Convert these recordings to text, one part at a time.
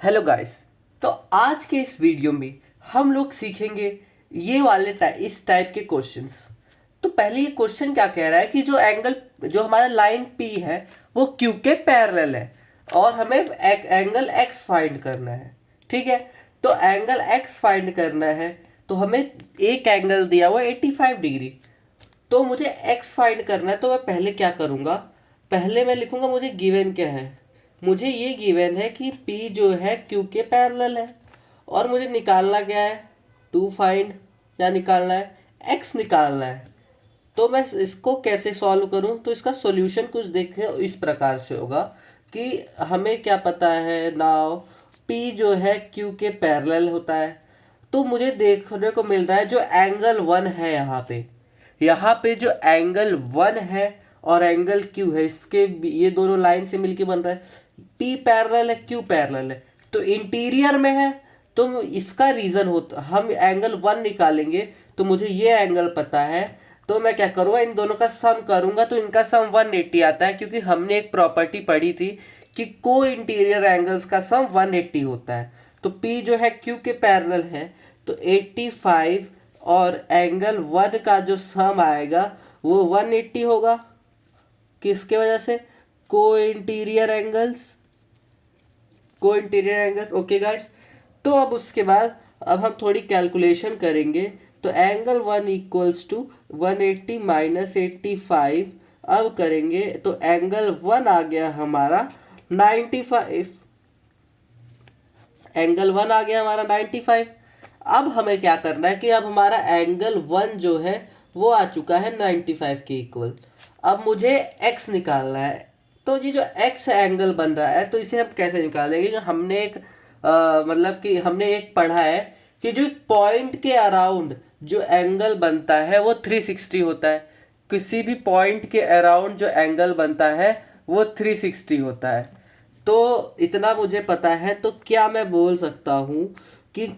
Hello guys. तो आज के इस वीडियो में हम लोग सीखेंगे ये वाले इस टाइप के क्वेश्चंस। तो पहले ये क्वेश्चन क्या कह रहा है कि जो हमारा लाइन पी है वो क्यू के पैरेलल है और हमें एंगल एक्स फाइंड करना है। ठीक है, तो एंगल एक्स फाइंड करना है तो हमें एक एंगल दिया हुआ 85 डिग्री। तो मुझे एक्स फाइंड करना है तो मैं पहले क्या करूँगा, पहले मैं लिखूँगा मुझे गिवन क्या है। मुझे ये गिवन है कि P जो है Q के पैरेलल है और मुझे निकालना क्या है, टू फाइंड क्या निकालना है, x निकालना है। तो मैं इसको कैसे सॉल्व करूं, तो इसका सॉल्यूशन कुछ देखें इस प्रकार से होगा कि हमें क्या पता है नाउ P जो है Q के पैरेलल होता है। तो मुझे देखने को मिल रहा है जो एंगल वन है यहाँ पे जो एंगल वन है और एंगल क्यू है, ये दोनों लाइन से मिलके बन रहा है। पी पैरेलल है, क्यू पैरेलल है, तो इंटीरियर में है। तो इसका रीजन होता, हम एंगल वन निकालेंगे तो मुझे ये एंगल पता है। तो मैं क्या करूँगा, इन दोनों का सम करूँगा तो इनका सम 180 आता है, क्योंकि हमने एक प्रॉपर्टी पढ़ी थी कि को इंटीरियर एंगल्स का सम 180 होता है। तो P जो है Q के पैरेलल है तो 85 और एंगल वन का जो सम आएगा वो 180 होगा। किसके वजह से, को इंटीरियर एंगल्स। ओके गाइस, तो अब उसके बाद अब हम थोड़ी कैलकुलेशन करेंगे। तो angle one equals to 180 minus 85 अब करेंगे तो एंगल वन आ गया हमारा 95। एंगल वन आ गया हमारा 95। अब हमें क्या करना है कि अब हमारा एंगल वन जो है वो आ चुका है 95 के इक्वल। अब मुझे x निकालना है। तो ये जो x एंगल बन रहा है तो इसे हम कैसे निकालेंगे कि हमने एक मतलब कि हमने एक पढ़ा है कि जो पॉइंट के अराउंड जो एंगल बनता है वो 360 होता है। किसी भी पॉइंट के अराउंड जो एंगल बनता है वो 360 होता है। तो इतना मुझे पता है, तो क्या मैं बोल सकता हूँ कि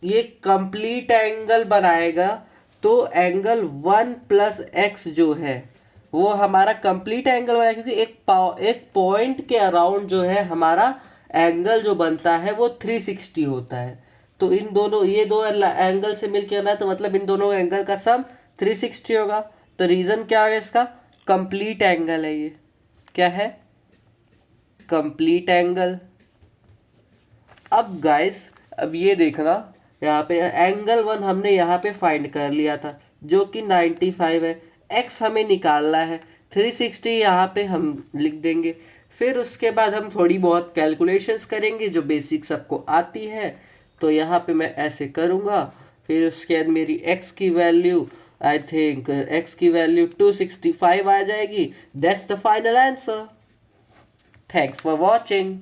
ये कंप्लीट एंगल बनाएगा। तो एंगल वन प्लस एक्स जो है वो हमारा कंप्लीट एंगल बनाएगा, क्योंकि एक पॉइंट के अराउंड जो है हमारा एंगल जो बनता है वो 360 होता है। तो इन दोनों ये दो एंगल से मिलकर ना, तो मतलब इन दोनों एंगल का सम 360 होगा। तो रीजन क्या है इसका, कंप्लीट एंगल है। ये क्या है, कंप्लीट एंगल। अब गाइस, अब ये देखना, यहाँ पे एंगल वन हमने यहाँ पे फाइंड कर लिया था जो कि 95 है। एक्स हमें निकालना है 360, यहाँ पे हम लिख देंगे। फिर उसके बाद हम थोड़ी बहुत कैलकुलेशंस करेंगे जो बेसिक सबको आती है। तो यहाँ पे मैं ऐसे करूँगा। फिर उसके बाद मेरी एक्स की वैल्यू, आई थिंक एक्स की वैल्यू 265 आ जाएगी। That's the final answer. Thanks for watching.